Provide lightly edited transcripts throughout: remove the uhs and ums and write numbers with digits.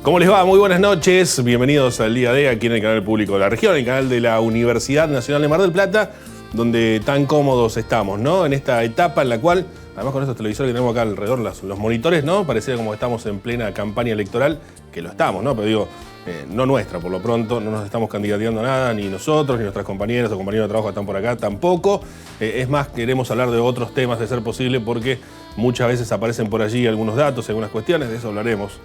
¿Cómo les va? Muy buenas noches. Bienvenidos al Día D aquí en el canal público de la región, el canal de la Universidad Nacional de Mar del Plata, donde tan cómodos estamos, ¿no? En esta etapa en la cual, además con estos televisores que tenemos acá alrededor, los monitores, ¿no? Pareciera como que estamos en plena campaña electoral, que lo estamos, ¿no? Pero digo, no nuestra, por lo pronto, no nos estamos candidateando a nada, ni nosotros, ni nuestras compañeras o compañeros de trabajo que están por acá, tampoco. Es más, queremos hablar de otros temas de ser posible, porque muchas veces aparecen por allí algunos datos, algunas cuestiones, de eso hablaremos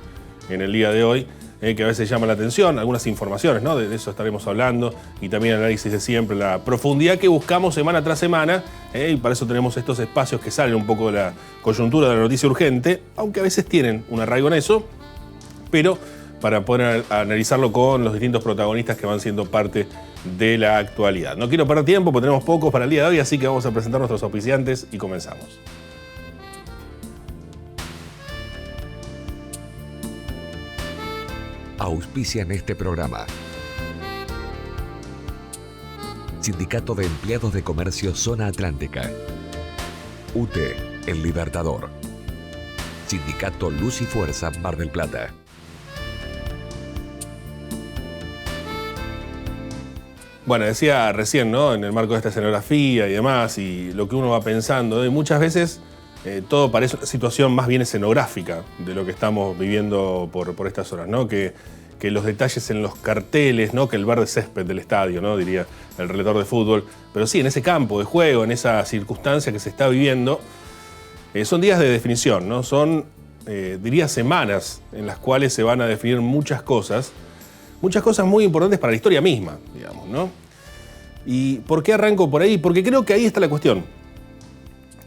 en el día de hoy, que a veces llama la atención, algunas informaciones, ¿no? De eso estaremos hablando, y también análisis de siempre, la profundidad que buscamos semana tras semana, y para eso tenemos estos espacios que salen un poco de la coyuntura de la noticia urgente, aunque a veces tienen un arraigo en eso, pero para poder analizarlo con los distintos protagonistas que van siendo parte de la actualidad. No quiero perder tiempo porque tenemos pocos para el día de hoy, así que vamos a presentar a nuestros auspiciantes y comenzamos. Auspician este programa. Sindicato de Empleados de Comercio Zona Atlántica. UTE, El Libertador. Sindicato Luz y Fuerza, Mar del Plata. Bueno, decía recién, ¿no? En el marco de esta escenografía y demás, y lo que uno va pensando, y muchas veces todo parece una situación más bien escenográfica de lo que estamos viviendo por estas horas, ¿no? Que los detalles en los carteles, ¿no? Que el verde césped del estadio, ¿no? Diría el relator de fútbol. Pero sí, en ese campo de juego, en esa circunstancia que se está viviendo, son días de definición, ¿no? Son, diría, semanas en las cuales se van a definir muchas cosas muy importantes para la historia misma, digamos, ¿no? ¿Y por qué arranco por ahí? Porque creo que ahí está la cuestión.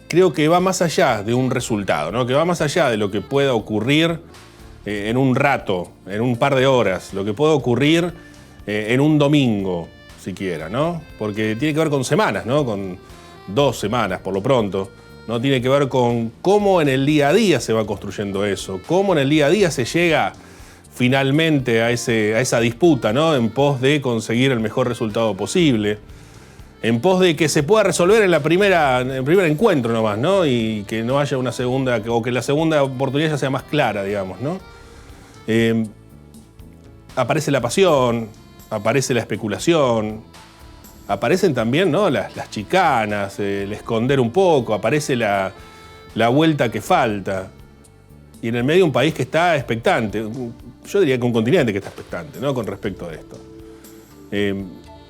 Creo que va más allá de un resultado, ¿no? Que va más allá de lo que pueda ocurrir en un rato, en un par de horas, lo que pueda ocurrir en un domingo, siquiera, ¿no? Porque tiene que ver con semanas, ¿no? Con 2 semanas, por lo pronto, ¿no? Tiene que ver con cómo en el día a día se va construyendo eso, cómo en el día a día se llega finalmente a esa disputa, ¿no? En pos de conseguir el mejor resultado posible, en pos de que se pueda resolver en el primer encuentro nomás, ¿no? Y que no haya una segunda, o que la segunda oportunidad ya sea más clara, digamos, ¿no? Aparece la pasión, aparece la especulación, aparecen también, ¿no? las chicanas, el esconder un poco, aparece la vuelta que falta. Y en el medio un país que está expectante, yo diría que un continente que está expectante, ¿no? Con respecto a esto.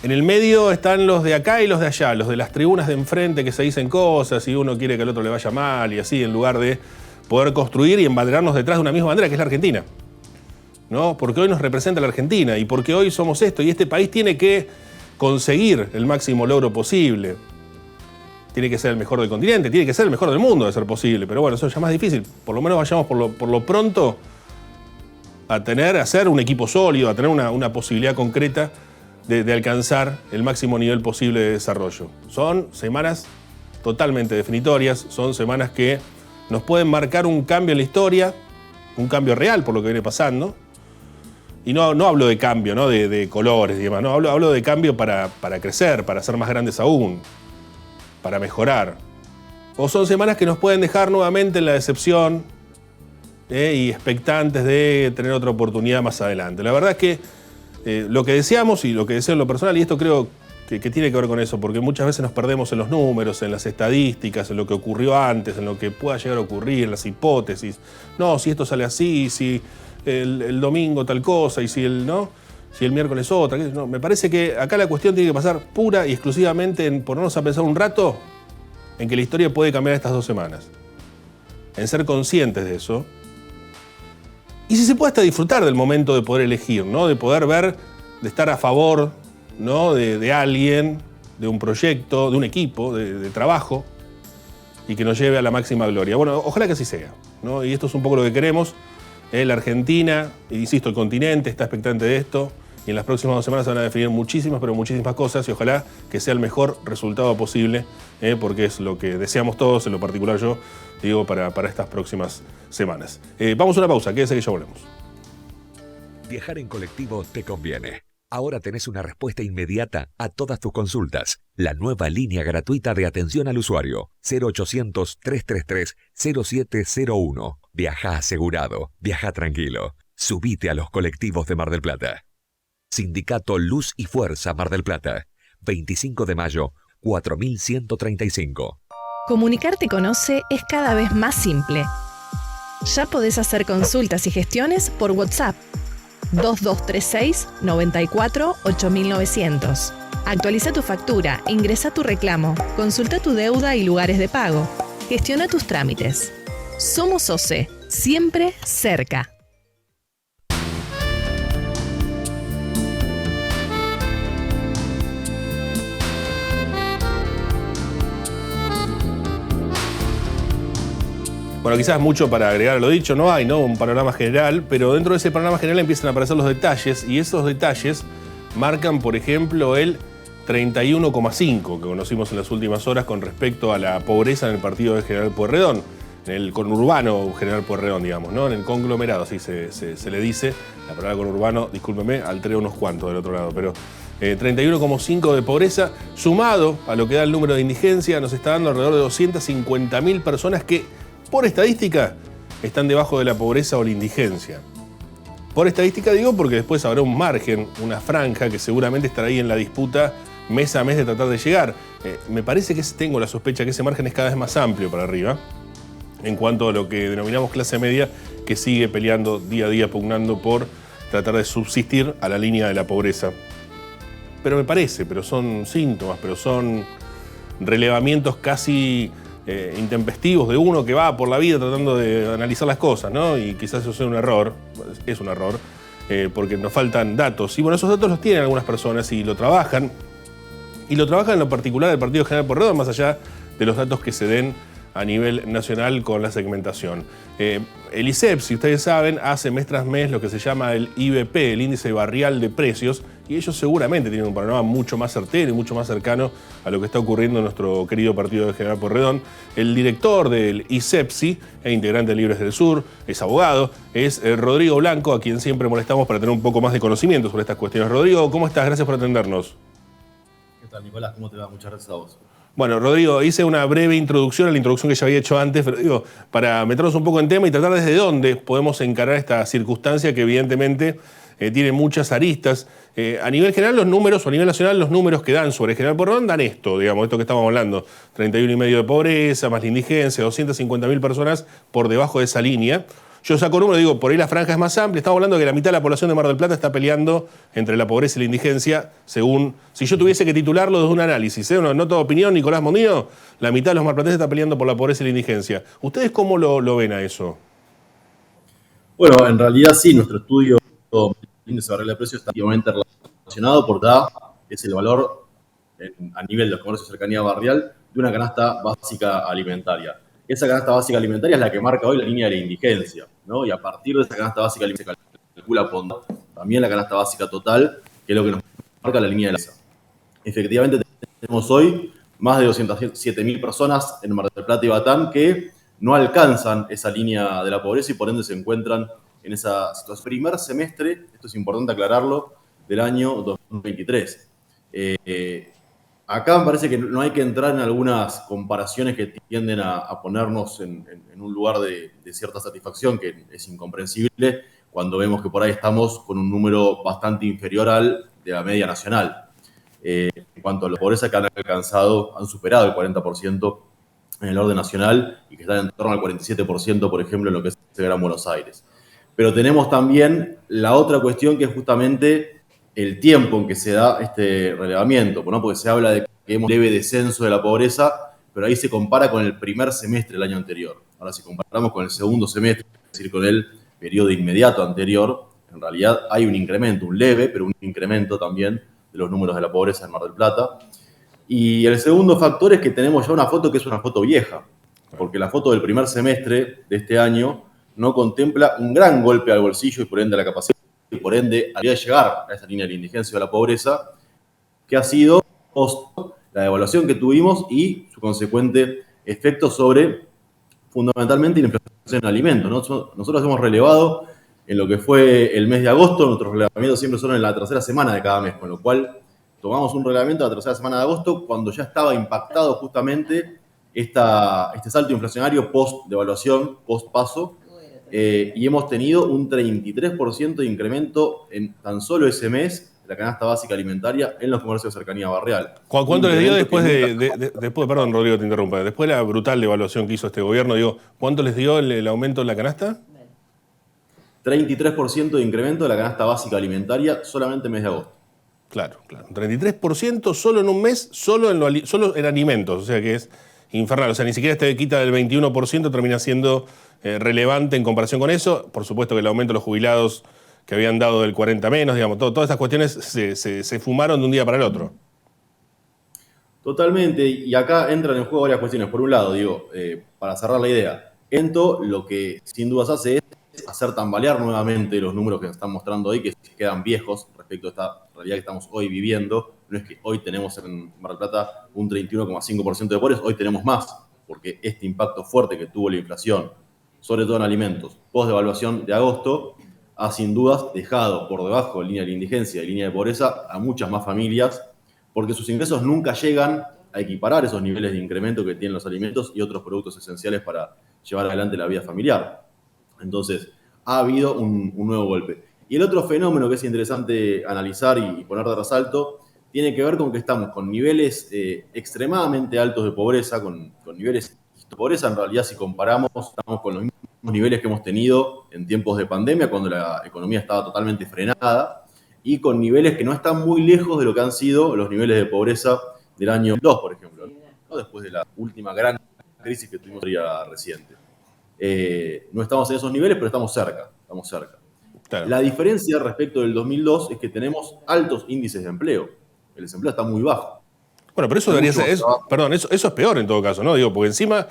En el medio están los de acá y los de allá, los de las tribunas de enfrente que se dicen cosas y uno quiere que al otro le vaya mal y así, en lugar de poder construir y embanderarnos detrás de una misma bandera que es la Argentina, ¿no? Porque hoy nos representa la Argentina y porque hoy somos esto y este país tiene que conseguir el máximo logro posible. Tiene que ser el mejor del continente, tiene que ser el mejor del mundo de ser posible, pero bueno, eso ya es más difícil. Por lo menos vayamos por lo pronto a ser un equipo sólido, a tener una posibilidad concreta de alcanzar el máximo nivel posible de desarrollo. Son semanas totalmente definitorias, son semanas que nos pueden marcar un cambio en la historia, un cambio real por lo que viene pasando. Y no hablo de cambio, ¿no? de colores y demás, no, hablo de cambio para crecer, para ser más grandes aún, para mejorar. O son semanas que nos pueden dejar nuevamente en la decepción y expectantes de tener otra oportunidad más adelante. La verdad es que lo que deseamos y lo que deseo en lo personal, y esto creo que tiene que ver con eso, porque muchas veces nos perdemos en los números, en las estadísticas, en lo que ocurrió antes, en lo que pueda llegar a ocurrir, en las hipótesis. No, si esto sale así, si el domingo tal cosa, y si el miércoles otra. No, me parece que acá la cuestión tiene que pasar pura y exclusivamente en ponernos a pensar un rato en que la historia puede cambiar estas 2 semanas. En ser conscientes de eso. Y si se puede hasta disfrutar del momento de poder elegir, ¿no? De poder ver, de estar a favor, ¿no? de alguien, de un proyecto, de un equipo, de trabajo, y que nos lleve a la máxima gloria. Bueno, ojalá que así sea, ¿no? Y esto es un poco lo que queremos. La Argentina, insisto, el continente está expectante de esto, y en las próximas 2 semanas se van a definir muchísimas, pero muchísimas cosas, y ojalá que sea el mejor resultado posible, porque es lo que deseamos todos, en lo particular yo, digo, para estas próximas semanas. Vamos a una pausa, quédese que ya volvemos. Viajar en colectivo te conviene. Ahora tenés una respuesta inmediata a todas tus consultas. La nueva línea gratuita de atención al usuario. 0800-333-0701. Viaja asegurado. Viaja tranquilo. Subite a los colectivos de Mar del Plata. Sindicato Luz y Fuerza Mar del Plata. 25 de mayo, 4135. Comunicarte con OCE es cada vez más simple. Ya podés hacer consultas y gestiones por WhatsApp 2236 94 8900. Actualiza tu factura, ingresa tu reclamo, consulta tu deuda y lugares de pago. Gestiona tus trámites. Somos OCE, siempre cerca. Bueno, quizás mucho para agregar a lo dicho no hay, ¿no? Un panorama general, pero dentro de ese panorama general empiezan a aparecer los detalles y esos detalles marcan, por ejemplo, el 31,5 que conocimos en las últimas horas con respecto a la pobreza en el partido de General Pueyrredón, en el conurbano General Pueyrredón, digamos, ¿no? En el conglomerado, así se le dice. La palabra conurbano, discúlpeme, alteré unos cuantos del otro lado, pero 31,5 de pobreza, sumado a lo que da el número de indigencia, nos está dando alrededor de 250.000 personas que, por estadística, están debajo de la pobreza o la indigencia. Por estadística digo porque después habrá un margen, una franja que seguramente estará ahí en la disputa mes a mes de tratar de llegar. Me parece que tengo la sospecha que ese margen es cada vez más amplio para arriba en cuanto a lo que denominamos clase media, que sigue peleando día a día, pugnando por tratar de subsistir a la línea de la pobreza. Pero me parece, pero son síntomas, pero son relevamientos casi intempestivos de uno que va por la vida tratando de analizar las cosas, ¿no? Y quizás eso sea un error, es un error, porque nos faltan datos. Y bueno, esos datos los tienen algunas personas y lo trabajan. Y lo trabajan en lo particular del Partido General Pueyrredón, más allá de los datos que se den a nivel nacional con la segmentación. El ISEP, si ustedes saben, hace mes tras mes lo que se llama el IBP, el Índice Barrial de Precios, y ellos seguramente tienen un panorama mucho más certero y mucho más cercano a lo que está ocurriendo en nuestro querido partido de General Pueyrredón. El director del ISEPSI e integrante de Libres del Sur, es abogado, es Rodrigo Blanco, a quien siempre molestamos para tener un poco más de conocimiento sobre estas cuestiones. Rodrigo, ¿cómo estás? Gracias por atendernos. ¿Qué tal, Nicolás? ¿Cómo te va? Muchas gracias a vos. Bueno, Rodrigo, hice una breve introducción a la introducción que ya había hecho antes, pero digo, para meternos un poco en tema y tratar desde dónde podemos encarar esta circunstancia que evidentemente tiene muchas aristas. A nivel general los números, o a nivel nacional los números que dan sobre General Pueyrredón dan esto, digamos, esto que estamos hablando, 31,5 de pobreza, más la indigencia, 250.000 personas por debajo de esa línea. Yo saco números, digo, por ahí la franja es más amplia. Estamos hablando de que la mitad de la población de Mar del Plata está peleando entre la pobreza y la indigencia, según, si yo tuviese que titularlo desde un análisis, una nota de opinión, Nicolás Mondino, la mitad de los marplatenses está peleando por la pobreza y la indigencia. ¿Ustedes cómo lo ven a eso? Bueno, en realidad sí, nuestro estudio del índice barrial de precios está activamente relacionado porque es el valor a nivel de los comercios de cercanía barrial de una canasta básica alimentaria. Esa canasta básica alimentaria es la que marca hoy la línea de la indigencia, ¿no? Y a partir de esa canasta básica alimentaria se calcula también la canasta básica total, que es lo que nos marca la línea de la pobreza. Efectivamente, tenemos hoy más de 207.000 personas en Mar del Plata y Batán que no alcanzan esa línea de la pobreza y por ende se encuentran en esa situación. Primer semestre, esto es importante aclararlo, del año 2023. Acá me parece que no hay que entrar en algunas comparaciones que tienden a ponernos en un lugar de cierta satisfacción que es incomprensible cuando vemos que por ahí estamos con un número bastante inferior al de la media nacional. En cuanto a la pobreza que han alcanzado, han superado el 40% en el orden nacional y que están en torno al 47%, por ejemplo, en lo que es el Gran Buenos Aires. Pero tenemos también la otra cuestión que es justamente el tiempo en que se da este relevamiento, ¿no? Porque se habla de que hemos leve descenso de la pobreza, pero ahí se compara con el primer semestre del año anterior. Ahora, si comparamos con el segundo semestre, es decir, con el periodo inmediato anterior, en realidad hay un incremento, un leve, pero un incremento también de los números de la pobreza en Mar del Plata. Y el segundo factor es que tenemos ya una foto que es una foto vieja, porque la foto del primer semestre de este año no contempla un gran golpe al bolsillo y por ende a la capacidad y por ende a llegar a esa línea de la indigencia o de la pobreza, que ha sido la devaluación que tuvimos y su consecuente efecto sobre, fundamentalmente, la inflación en alimentos. Nosotros hemos relevado en lo que fue el mes de agosto, nuestros relevamientos siempre son en la tercera semana de cada mes, con lo cual tomamos un relevamiento la tercera semana de agosto cuando ya estaba impactado justamente este salto inflacionario post-devaluación, post-paso, y hemos tenido un 33% de incremento en tan solo ese mes de la canasta básica alimentaria en los comercios de cercanía barrial. ¿Cuánto les dio después después, perdón, Rodrigo, te interrumpa, después de la brutal devaluación que hizo este gobierno, digo, ¿cuánto les dio el aumento en la canasta? 33% de incremento de la canasta básica alimentaria solamente en el mes de agosto. Claro. 33% solo en un mes, solo en alimentos, o sea que es infernal. O sea, ni siquiera este quita del 21%, termina siendo relevante en comparación con eso. Por supuesto que el aumento de los jubilados que habían dado del 40 menos, digamos, todas estas cuestiones se fumaron de un día para el otro. Totalmente, y acá entran en juego varias cuestiones. Por un lado, para cerrar la idea, ENTO lo que sin dudas hace es hacer tambalear nuevamente los números que se están mostrando hoy, que quedan viejos respecto a esta realidad que estamos hoy viviendo. No es que hoy tenemos en Mar del Plata un 31,5% de pobres, hoy tenemos más, porque este impacto fuerte que tuvo la inflación, sobre todo en alimentos, post devaluación de agosto, ha sin dudas dejado por debajo de línea de indigencia y línea de pobreza a muchas más familias, porque sus ingresos nunca llegan a equiparar esos niveles de incremento que tienen los alimentos y otros productos esenciales para llevar adelante la vida familiar. Entonces, ha habido un nuevo golpe. Y el otro fenómeno que es interesante analizar y poner de resalto tiene que ver con que estamos con niveles extremadamente altos de pobreza, con niveles de pobreza. En realidad, si comparamos, estamos con los mismos niveles que hemos tenido en tiempos de pandemia, cuando la economía estaba totalmente frenada, y con niveles que no están muy lejos de lo que han sido los niveles de pobreza del año 2002, por ejemplo, ¿no? Después de la última gran crisis que tuvimos reciente. No estamos en esos niveles, pero estamos cerca. Claro. La diferencia respecto del 2002 es que tenemos altos índices de empleo. El desempleo está muy bajo. Bueno, pero eso debería ser, eso es peor en todo caso, ¿no? Digo, porque encima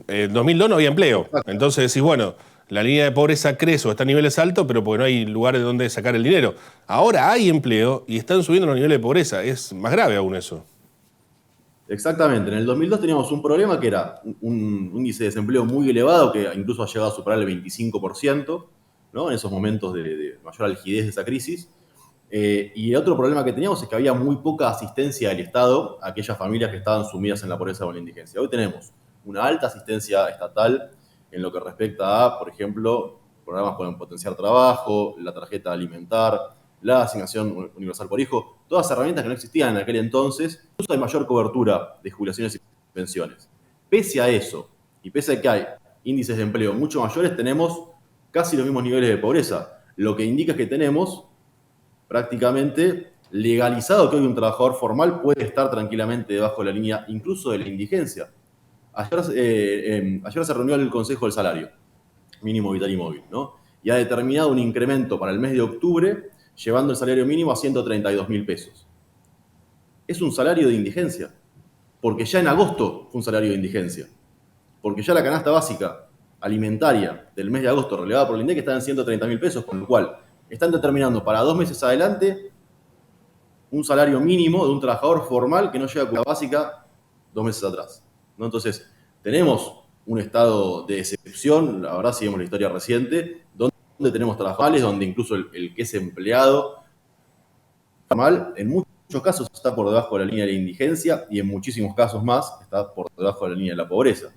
en 2002 no había empleo. Exacto. Entonces decís, bueno, la línea de pobreza crece o está a niveles altos, pero porque no hay lugares de donde sacar el dinero. Ahora hay empleo y están subiendo los niveles de pobreza. Es más grave aún eso. Exactamente. En el 2002 teníamos un problema que era un índice de desempleo muy elevado, que incluso ha llegado a superar el 25%, ¿no? En esos momentos de mayor algidez de esa crisis. Y otro problema que teníamos es que había muy poca asistencia del Estado a aquellas familias que estaban sumidas en la pobreza o en la indigencia. Hoy tenemos una alta asistencia estatal en lo que respecta a, por ejemplo, programas para potenciar trabajo, la tarjeta alimentar, la asignación universal por hijo, todas herramientas que no existían en aquel entonces. Incluso hay mayor cobertura de jubilaciones y pensiones. Pese a eso, y pese a que hay índices de empleo mucho mayores, tenemos casi los mismos niveles de pobreza. Lo que indica es que tenemos prácticamente legalizado que hoy un trabajador formal puede estar tranquilamente debajo de la línea, incluso de la indigencia. Ayer se reunió el Consejo del Salario Mínimo Vital y Móvil, ¿no? Y ha determinado un incremento para el mes de octubre, llevando el salario mínimo a 132.000 pesos. Es un salario de indigencia, porque ya en agosto fue un salario de indigencia, porque ya la canasta básica alimentaria del mes de agosto relevada por el INDEC está en 130.000 pesos, con lo cual están determinando para 2 meses adelante un salario mínimo de un trabajador formal que no llega a la básica 2 meses atrás, ¿no? Entonces, tenemos un estado de excepción, la verdad, si vemos la historia reciente, donde tenemos trabajadores, donde incluso el que es empleado formal, en muchos casos está por debajo de la línea de la indigencia y en muchísimos casos más está por debajo de la línea de la pobreza.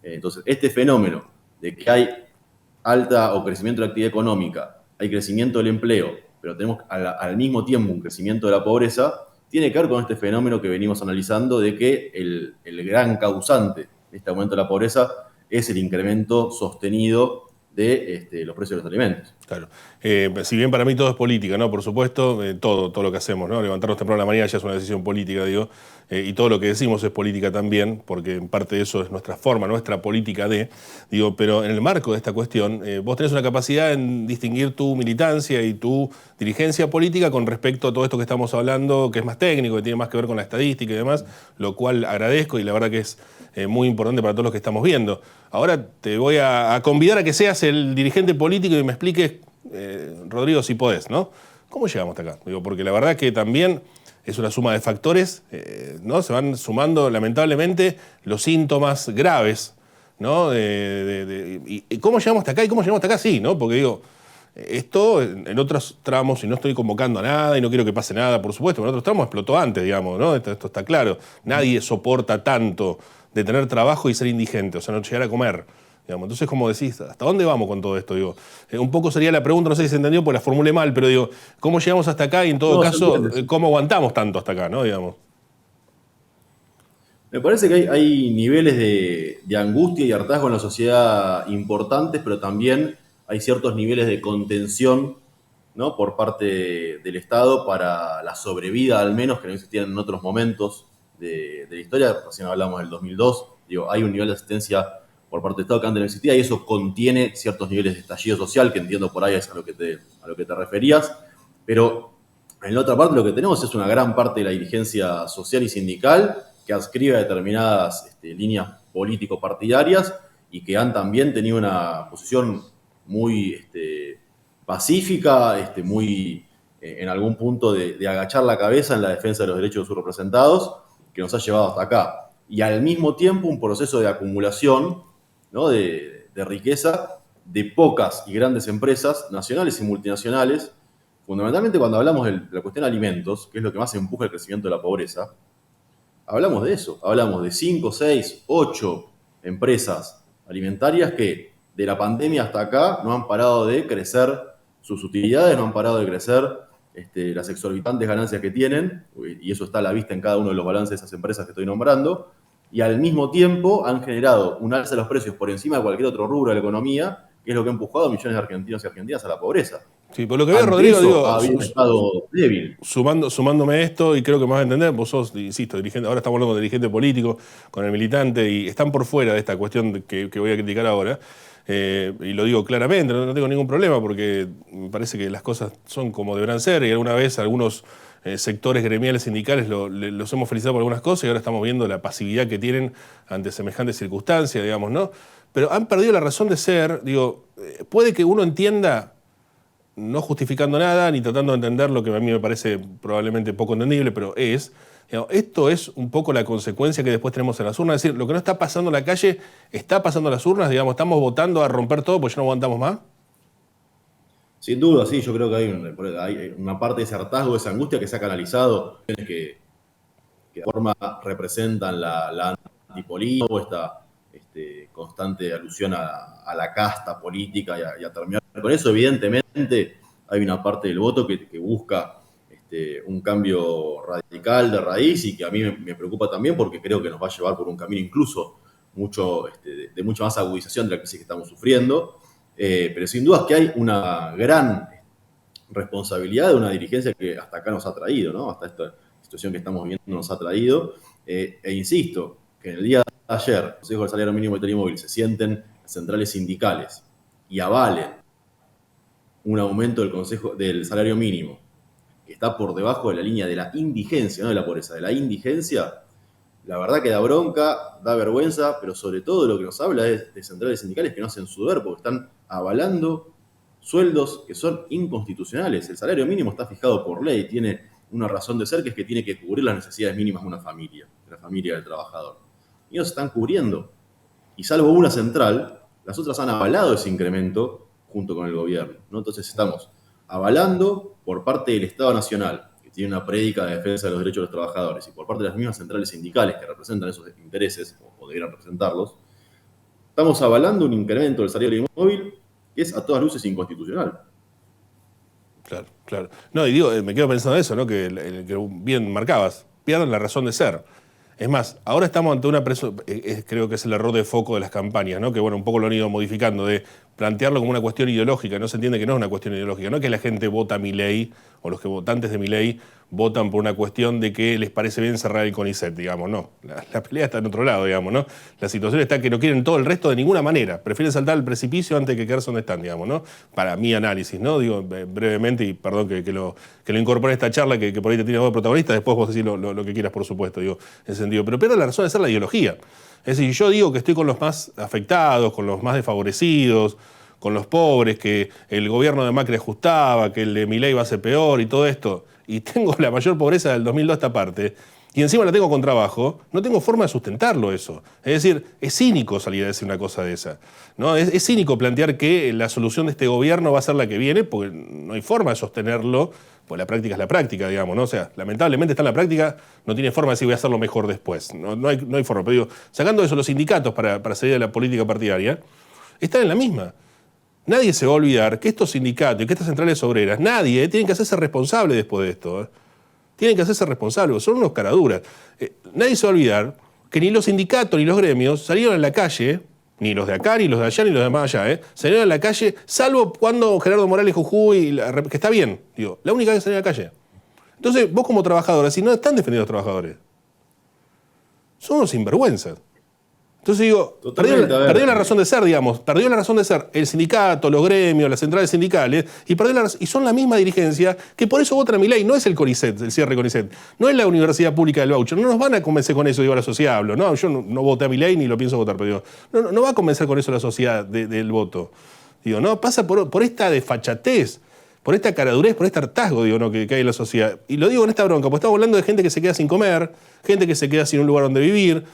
Entonces, este fenómeno de que hay alta o crecimiento de la actividad económica, hay crecimiento del empleo, pero tenemos al mismo tiempo un crecimiento de la pobreza, tiene que ver con este fenómeno que venimos analizando de que el gran causante de este aumento de la pobreza es el incremento sostenido de los precios de los alimentos. Claro. Si bien para mí todo es política, ¿no? Por supuesto, todo lo que hacemos, ¿no? Levantarnos temprano a la mañana ya es una decisión política, digo, y todo lo que decimos es política también, porque en parte de eso es nuestra forma, nuestra política digo, pero en el marco de esta cuestión, vos tenés una capacidad en distinguir tu militancia y tu dirigencia política con respecto a todo esto que estamos hablando, que es más técnico, que tiene más que ver con la estadística y demás, lo cual agradezco y la verdad que es muy importante para todos los que estamos viendo. Ahora te voy a convidar a que seas el dirigente político y me expliques, Rodrigo, si podés, ¿no? ¿Cómo llegamos hasta acá? Digo, porque la verdad que también es una suma de factores, ¿no? Se van sumando lamentablemente los síntomas graves, ¿no? Y cómo llegamos hasta acá y cómo llegamos hasta acá, sí, ¿no? Porque digo, esto en otros tramos, y no estoy convocando a nada y no quiero que pase nada, por supuesto, en otros tramos explotó antes, digamos, ¿no? Esto está claro. Nadie soporta tanto de tener trabajo y ser indigente, o sea, no llegar a comer. digamos. Entonces, como decís, ¿hasta dónde vamos con todo esto? Digo, un poco sería la pregunta, no sé si se entendió, pues la formulé mal, pero digo, ¿cómo llegamos hasta acá y en todo caso, cómo aguantamos tanto hasta acá, ¿no? Digamos. Me parece que hay niveles de angustia y hartazgo en la sociedad importantes, pero también hay ciertos niveles de contención, ¿no?, por parte del Estado para la sobrevida, al menos, que no existían en otros momentos de la historia. Recién hablamos del 2002. Digo, hay un nivel de asistencia por parte del Estado que antes no existía y eso contiene ciertos niveles de estallido social, que entiendo por ahí es a lo que te referías. Pero en la otra parte lo que tenemos es una gran parte de la dirigencia social y sindical que adscribe a determinadas líneas político-partidarias y que han también tenido una posición muy pacífica, muy en algún punto de agachar la cabeza en la defensa de los derechos de sus representados, que nos ha llevado hasta acá. Y al mismo tiempo un proceso de acumulación, ¿no?, de riqueza de pocas y grandes empresas nacionales y multinacionales. Fundamentalmente cuando hablamos de la cuestión de alimentos, que es lo que más empuja el crecimiento de la pobreza, hablamos de eso, hablamos de 5, 6, 8 empresas alimentarias que de la pandemia hasta acá no han parado de crecer sus utilidades, no han parado de crecer las exorbitantes ganancias que tienen, y eso está a la vista en cada uno de los balances de esas empresas que estoy nombrando, y al mismo tiempo han generado un alza de los precios por encima de cualquier otro rubro de la economía, que es lo que ha empujado a millones de argentinos y argentinas a la pobreza. Sí, por lo que veo, Rodrigo, digo, había un estado débil. Sumándome esto, y creo que me vas a entender, vos sos, insisto, dirigente, ahora estamos hablando con dirigente político, con el militante, y están por fuera de esta cuestión que voy a criticar ahora. Y lo digo claramente, no tengo ningún problema, porque me parece que las cosas son como deberán ser, y alguna vez algunos sectores gremiales sindicales los hemos felicitado por algunas cosas, y ahora estamos viendo la pasividad que tienen ante semejantes circunstancias, digamos, ¿no? Pero han perdido la razón de ser. Digo, puede que uno entienda, no justificando nada, ni tratando de entender lo que a mí me parece probablemente poco entendible, pero digamos, esto es un poco la consecuencia que después tenemos en las urnas. Es decir, lo que no está pasando en la calle, está pasando en las urnas, digamos, estamos votando a romper todo porque ya no aguantamos más. Sin duda, sí, yo creo que hay una parte de ese hartazgo, de esa angustia que se ha canalizado, que de forma representan la antipolítica, o esta constante alusión a la casta política y a terminar con eso. Evidentemente hay una parte del voto que busca un cambio radical de raíz y que a mí me preocupa también porque creo que nos va a llevar por un camino incluso de mucha más agudización de la crisis que estamos sufriendo. Pero sin duda es que hay una gran responsabilidad de una dirigencia que hasta acá nos ha traído, ¿no? Hasta esta situación que estamos viendo nos ha traído. E insisto, que en el día de ayer, el Consejo del Salario Mínimo Vital y Móvil, se sienten centrales sindicales y avalen un aumento del salario mínimo que está por debajo de la línea de la indigencia, no de la pobreza, de la indigencia. La verdad que da bronca, da vergüenza, pero sobre todo lo que nos habla es de centrales sindicales que no hacen su deber porque están avalando sueldos que son inconstitucionales. El salario mínimo está fijado por ley, tiene una razón de ser que es que tiene que cubrir las necesidades mínimas de una familia, de la familia del trabajador. Y no se están cubriendo. Y salvo una central, las otras han avalado ese incremento junto con el gobierno, ¿no? Entonces estamos avalando por parte del Estado Nacional, tiene una prédica de defensa de los derechos de los trabajadores, y por parte de las mismas centrales sindicales que representan esos intereses, o deberían representarlos, estamos avalando un incremento del salario móvil que es a todas luces inconstitucional. Claro, claro. No, y digo, me quedo pensando eso, ¿no? Que bien marcabas, pierden la razón de ser. Es más, ahora estamos ante una creo que es el error de foco de las campañas, ¿no? Que bueno, un poco lo han ido modificando, de plantearlo como una cuestión ideológica. No se entiende que no es una cuestión ideológica, no es que la gente vota a Milei, o los que votantes de Milei votan por una cuestión de que les parece bien cerrar el CONICET, digamos, no. La pelea está en otro lado, digamos, ¿no? La situación está que no quieren todo el resto de ninguna manera. Prefieren saltar al precipicio antes que quedarse donde están, digamos, ¿no? Para mi análisis, ¿no? Digo brevemente, y perdón que lo incorpore en esta charla, que por ahí te tiene voz de protagonista, después vos decís lo que quieras, por supuesto, digo, en ese sentido. Pero pierde la razón de ser la ideología. Es decir, yo digo que estoy con los más afectados, con los más desfavorecidos, con los pobres, que el gobierno de Macri ajustaba, que el de Milei va a ser peor y todo esto, y tengo la mayor pobreza del 2002 a esta parte, y encima la tengo con trabajo, no tengo forma de sustentarlo eso. Es decir, es cínico salir a decir una cosa de esa, ¿no? Es cínico plantear que la solución de este gobierno va a ser la que viene, porque no hay forma de sostenerlo, pues la práctica es la práctica, digamos, ¿no? O sea, lamentablemente está en la práctica, no tiene forma de decir voy a hacerlo mejor después. No hay forma. Pero digo, sacando eso los sindicatos para salir de la política partidaria, están en la misma. Nadie se va a olvidar que estos sindicatos y que estas centrales obreras, nadie, tienen que hacerse responsable después de esto. Tienen que hacerse responsables, son unos caraduras. Nadie se va a olvidar que ni los sindicatos ni los gremios salieron a la calle, ni los de acá, ni los de allá, ni los de más allá, salieron a la calle, salvo cuando Gerardo Morales Jujuy, que está bien, digo, la única vez que salieron a la calle. Entonces, vos como trabajadora, si no están defendiendo a los trabajadores, son unos sinvergüenzas. Entonces digo, perdió la razón de ser, digamos, perdió la razón de ser el sindicato, los gremios, las centrales sindicales, y son la misma dirigencia que por eso votan a Milei. No es el CONICET, el cierre CONICET, no es la Universidad Pública del Voucher, no nos van a convencer con eso, digo, a la sociedad hablo. No, yo no voté a Milei ni lo pienso votar, pero digo, no va a convencer con eso a la sociedad del voto. Digo, no, pasa por esta desfachatez, por esta caradurez, por este hartazgo, digo, ¿no? que hay en la sociedad. Y lo digo en esta bronca, porque estamos hablando de gente que se queda sin comer, gente que se queda sin un lugar donde vivir,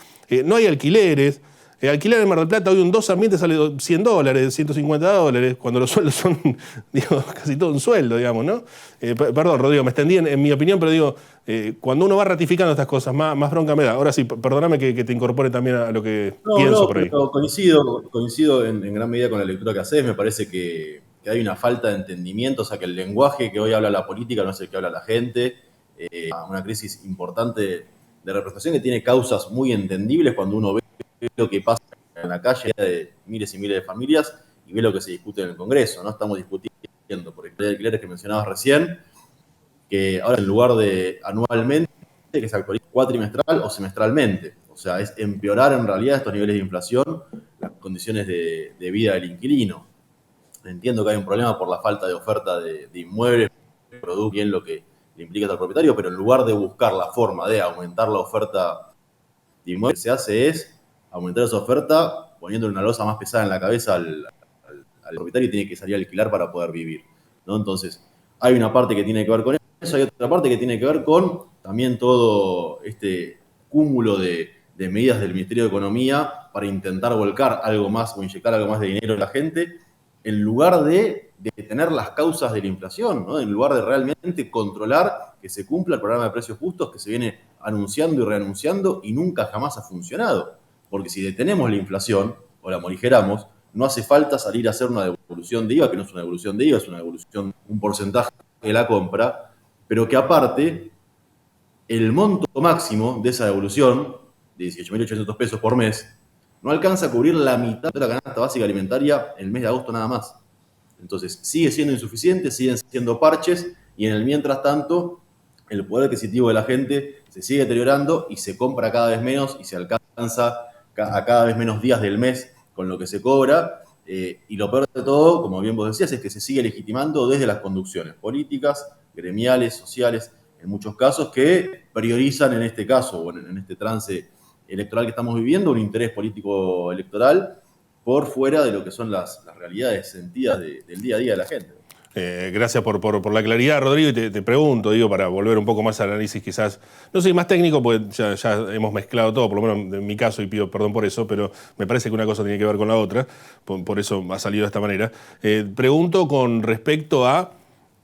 no hay alquileres. Alquilar en Mar del Plata hoy un 2 ambientes sale $100, $150, cuando los sueldos son, digo, casi todo un sueldo, digamos, ¿no? Perdón, Rodrigo, me extendí en mi opinión, pero digo, cuando uno va ratificando estas cosas, más bronca me da. Ahora sí, perdóname que te incorpore también a lo que pienso por ahí. Pero coincido en gran medida con la lectura que haces. Me parece que hay una falta de entendimiento, o sea, que el lenguaje que hoy habla la política no es el que habla la gente. Una crisis importante de representación que tiene causas muy entendibles cuando uno ve lo que pasa en la calle de miles y miles de familias y ve lo que se discute en el Congreso, ¿no? Estamos discutiendo por el alquileres que mencionabas recién, que ahora en lugar de anualmente, que se actualiza cuatrimestral o semestralmente. O sea, es empeorar en realidad estos niveles de inflación las condiciones de vida del inquilino. Entiendo que hay un problema por la falta de oferta de inmuebles, producto bien lo que le implica al propietario, pero en lugar de buscar la forma de aumentar la oferta de inmuebles, lo que se hace es aumentar esa oferta poniéndole una losa más pesada en la cabeza al propietario y tiene que salir a alquilar para poder vivir, ¿no? Entonces, hay una parte que tiene que ver con eso, hay otra parte que tiene que ver con también todo este cúmulo de medidas del Ministerio de Economía para intentar volcar algo más o inyectar algo más de dinero a la gente, en lugar de detener las causas de la inflación, ¿no? En lugar de realmente controlar que se cumpla el programa de precios justos que se viene anunciando y reanunciando y nunca jamás ha funcionado. Porque si detenemos la inflación o la morigeramos, no hace falta salir a hacer una devolución de IVA, que no es una devolución de IVA, es una devolución, un porcentaje de la compra, pero que aparte, el monto máximo de esa devolución, de 18.800 pesos por mes, no alcanza a cubrir la mitad de la canasta básica alimentaria el mes de agosto nada más. Entonces, sigue siendo insuficiente, siguen siendo parches, y en el mientras tanto, el poder adquisitivo de la gente se sigue deteriorando y se compra cada vez menos y se alcanza a cada vez menos días del mes con lo que se cobra, y lo peor de todo, como bien vos decías, es que se sigue legitimando desde las conducciones políticas, gremiales, sociales, en muchos casos, que priorizan en este caso, o en este trance electoral que estamos viviendo, un interés político electoral por fuera de lo que son las realidades sentidas del día a día de la gente. Gracias por la claridad, Rodrigo, y te pregunto, digo, para volver un poco más al análisis quizás, no sé, más técnico, porque ya hemos mezclado todo, por lo menos en mi caso, y pido perdón por eso, pero me parece que una cosa tiene que ver con la otra, por eso ha salido de esta manera. Pregunto con respecto a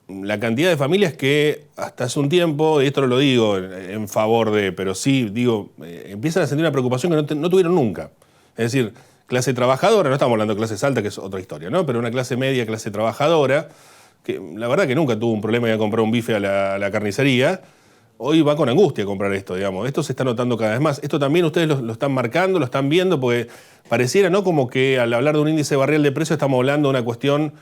la cantidad de familias que hasta hace un tiempo, y esto no lo digo en favor de, pero sí, digo, empiezan a sentir una preocupación que no tuvieron nunca. Es decir, clase trabajadora, no estamos hablando de clases altas, que es otra historia, ¿no? Pero una clase media, clase trabajadora, que la verdad que nunca tuvo un problema de comprar un bife a la carnicería, hoy va con angustia a comprar esto, digamos. Esto se está notando cada vez más. Esto también ustedes lo están marcando, lo están viendo, porque pareciera, ¿no?, como que al hablar de un índice barrial de precios estamos hablando de una cuestión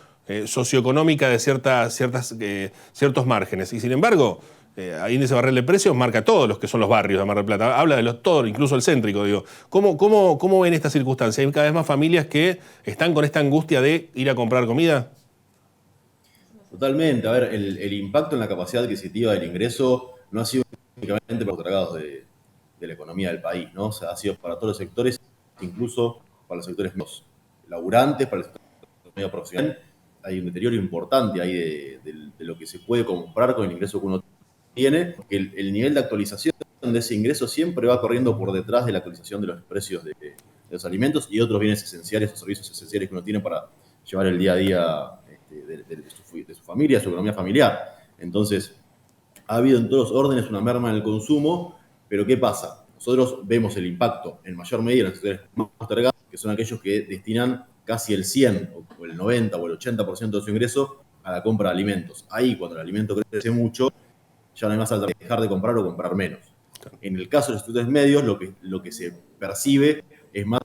socioeconómica de ciertos márgenes. Y sin embargo, el índice barrial de precios marca todos los que son los barrios de Mar del Plata. Habla de todos, incluso el céntrico, digo. ¿Cómo ven esta circunstancia? ¿Hay cada vez más familias que están con esta angustia de ir a comprar comida? Totalmente. A ver, el impacto en la capacidad adquisitiva del ingreso no ha sido únicamente para los tragados de la economía del país, ¿no? O sea, ha sido para todos los sectores, incluso para los sectores más laburantes, para el sector medio profesional. Hay un deterioro importante ahí de lo que se puede comprar con el ingreso que uno tiene, porque el nivel de actualización de ese ingreso siempre va corriendo por detrás de la actualización de los precios de los alimentos y otros bienes esenciales o servicios esenciales que uno tiene para llevar el día a día de su familia, de su economía familiar. Entonces, ha habido en todos los órdenes una merma en el consumo, pero ¿qué pasa? Nosotros vemos el impacto en mayor medida en los sectores más postergados, que son aquellos que destinan casi el 100 o el 90 o el 80% de su ingreso a la compra de alimentos. Ahí, cuando el alimento crece mucho, ya no hay más alternativa, dejar de comprar o comprar menos. En el caso de los estudiantes medios, lo que se percibe es más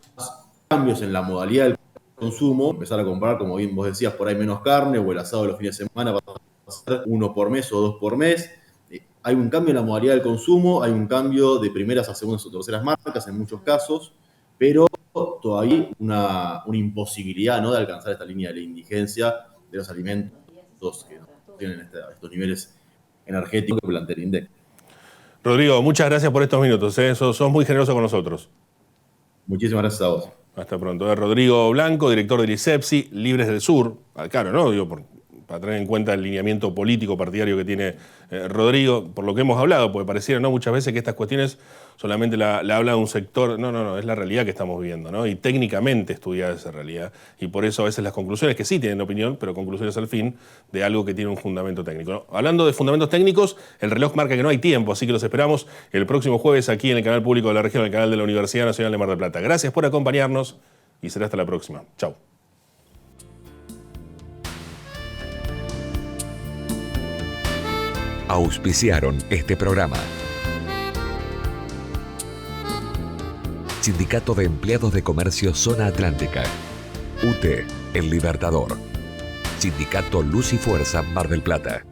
cambios en la modalidad del consumo, empezar a comprar, como bien vos decías, por ahí menos carne, o el asado de los fines de semana va a ser 1 por mes o 2 por mes. Hay un cambio en la modalidad del consumo, hay un cambio de primeras a segundas o terceras marcas en muchos casos, pero todavía una imposibilidad, ¿no?, de alcanzar esta línea de la indigencia de los alimentos que tienen estos niveles energéticos que plantea el INDEC. Rodrigo, muchas gracias por estos minutos. Sos muy generoso con nosotros. Muchísimas gracias a vos. Hasta pronto. Rodrigo Blanco, director del ISEPSI, Libres del Sur. Claro, ¿no? Digo, para tener en cuenta el lineamiento político partidario que tiene Rodrigo, por lo que hemos hablado, porque pareciera, ¿no?, muchas veces que estas cuestiones solamente la habla un sector. No, es la realidad que estamos viviendo, ¿no? Y técnicamente estudiada esa realidad. Y por eso a veces las conclusiones, que sí tienen opinión, pero conclusiones al fin de algo que tiene un fundamento técnico, ¿no? Hablando de fundamentos técnicos, el reloj marca que no hay tiempo, así que los esperamos el próximo jueves aquí en el canal público de la región, el canal de la Universidad Nacional de Mar del Plata. Gracias por acompañarnos y será hasta la próxima. Chau. Auspiciaron este programa. Sindicato de Empleados de Comercio Zona Atlántica. UTE, El Libertador. Sindicato Luz y Fuerza, Mar del Plata.